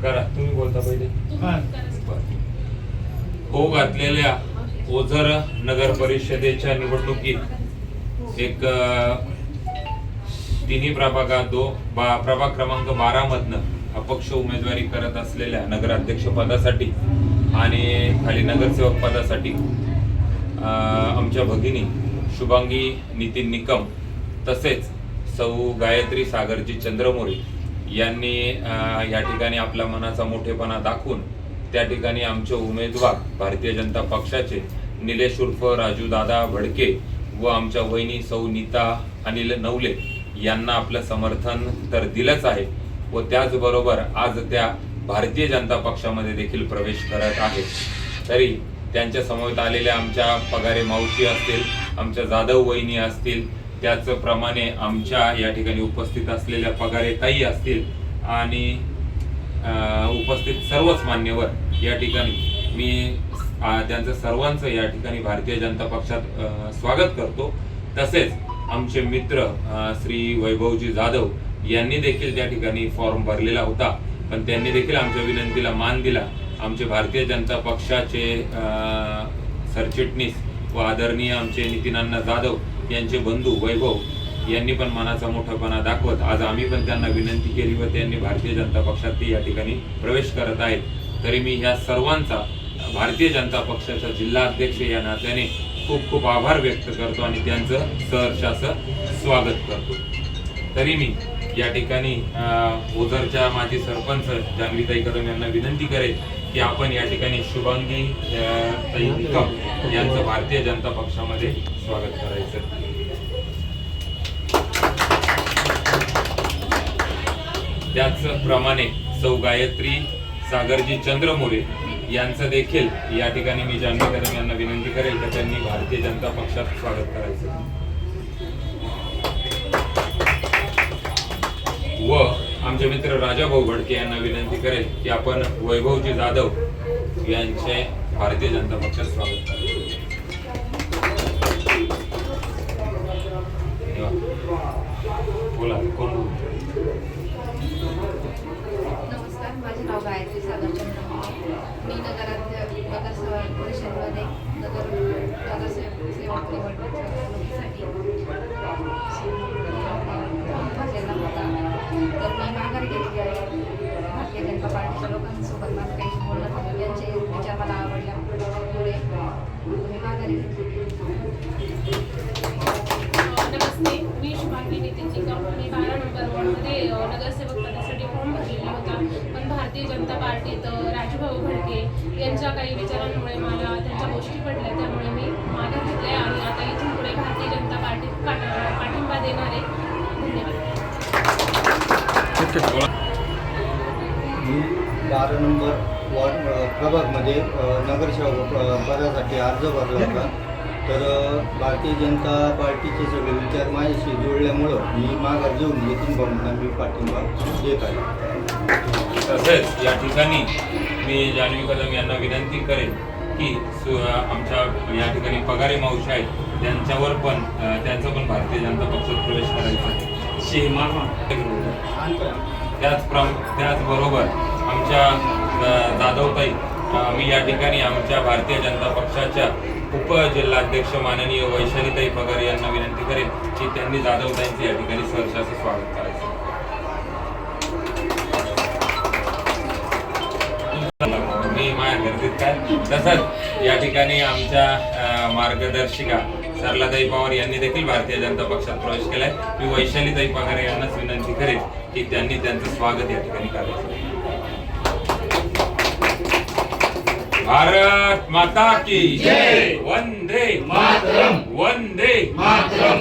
करा तुम्ही बोलता पहिले. हो घातलेल्या ओझर नगर परिषदेच्या निवडणुकीत एक तिन्ही प्रभाग क्रमांक 12 मधनं अपक्ष उमेदवारी करत असलेल्या नगराध्यक्ष पदासाठी आणि खाली नगरसेवक पदासाठी आमच्या भगिनी शुभांगी नितीन निकम तसेच सौ गायत्री सागरजी चंद्रमोरे यांनी या ठिकाणी आपला मनाचा मोठेपणा दाखवून त्या ठिकाणी आमचे उमेदवार भारतीय जनता पक्षाचे निलेश उर्फ राजू दादा भडके व आमच्या वहिनी सौ नीता अनिल नवले यांना आपलं समर्थन तर दिलंच आहे व त्याचबरोबर आज त्या भारतीय जनता पक्षामध्ये देखील प्रवेश करत आहेत. तरी त्यांच्या समवेत आलेल्या आमच्या पगारे मावशी असतील, आमच्या जाधव वहिनी असतील, त्याचप्रमाणे आमच्या या ठिकाणी उपस्थित असलेल्या पगारे ताई असतील आणि उपस्थित सर्वच मान्यवर या ठिकाणी मी त्यांचं सर्वांचं या ठिकाणी भारतीय जनता पक्षात स्वागत करतो. तसेच आमचे मित्र श्री वैभवजी जाधव यांनी देखील त्या ठिकाणी फॉर्म भरलेला होता, पण त्यांनी देखील आमच्या विनंतीला मान दिला. आमचे भारतीय जनता पक्षाचे सरचिटणीस व आदरणीय आमचे नितीनांना जाधव यांचे बंधू वैभव यांनी पण मनाचा मोठापणा दाखवत आज आम्ही पण त्यांना विनंती केली व त्यांनी भारतीय जनता पक्षात या ठिकाणी प्रवेश करत आहेत. तरी मी ह्या सर्वांचा भारतीय जनता पक्षाचा जिल्हा अध्यक्ष या नात्याने खूप खूप आभार व्यक्त करतो आणि त्यांचं सहर्ष स्वागत करतो. तरी मी या ठिकाणी ओझरच्या माजी सरपंच जान्हवीताई कदम यांना विनंती करेल की आपण या ठिकाणी शुभांगी ताई निकम यांचं भारतीय जनता पक्षामध्ये स्वागत करायचं. त्याचप्रमाणे सौ गायत्री सागरजी चंद्रमोरे यांचं देखील या ठिकाणी मी जान्हवी कदम यांना विनंती करेल की त्यांनी भारतीय जनता पक्षात स्वागत करायचं व आमचे मित्र राजाभाऊ भडके यांना विनंती करेल की आपण वैभवजी जाधव यांचे भारतीय जनता पक्षात स्वागत करायचं. बोला कोण? नमस्कार, माझे नाव गायत्री सागर चंद्रमोरे. मी नगरसेवक परिषदेमध्ये नगरसेवक निवडणुकीसाठी भरलेला होता. तर मी माघार घेतली आहे. भारतीय जनता पार्टीच्या लोकांसोबत मला काही बोलणं झालं, त्यांचे विचार मला आवडल्यामुळे मी माघार घेतली. नमस्ते, मी शुभांगी नितीन निकम. मी 12 नंबर वॉर्डमध्ये नगरसेवक पदासाठी फॉर्म भरलेला होता, पण भारतीय जनता पार्टीत राजूभाऊ भडके यांच्या काही विचारांमुळे मला त्यांच्या गोष्टी पडल्या, त्यामुळे मी माघार घेतले आणि आता इथून पुढे भारतीय जनता पार्टीत पाठिंबा देणार आहे. धन्यवाद. मी 12 नंबर वॉर्ड प्रभागमध्ये नगरसेवक पदासाठी अर्ज भरला होता. तर भारतीय जनता पार्टीचे सगळे विचार माझ्याशी जुळल्यामुळं मी माघार घेऊन नितीन भाऊंना मी पाठिंबा देत आहे. तसेच या ठिकाणी मी जान्हवी कदम यांना विनंती करेन की आमच्या या ठिकाणी पगारे मावशी आहेत त्यांच्यावर पण त्यांचं पण भारतीय जनता पक्षात प्रवेश करायचा आहे. त्याचबरोबर आमच्या जाधवताई मी या ठिकाणी आमच्या भारतीय जनता पक्षाच्या उपजिल्हाध्यक्ष माननीय वैशालीताई पगार यांना विनंती करेन की त्यांनी जाधवताईंचे या ठिकाणी सहर्ष स्वागत करायचं. मी माझ्या गर्दीत काय. तसंच या ठिकाणी आमच्या मार्गदर्शिका सरलाताई पवार यांनी देखील भारतीय जनता पक्षात प्रवेश केलाय. मी वैशालीताई पगार यांनाच विनंती करेन की त्यांनी त्यांचं स्वागत या ठिकाणी करायचं. भारत माता की जय. वंदे मातरम. वंदे मातरम.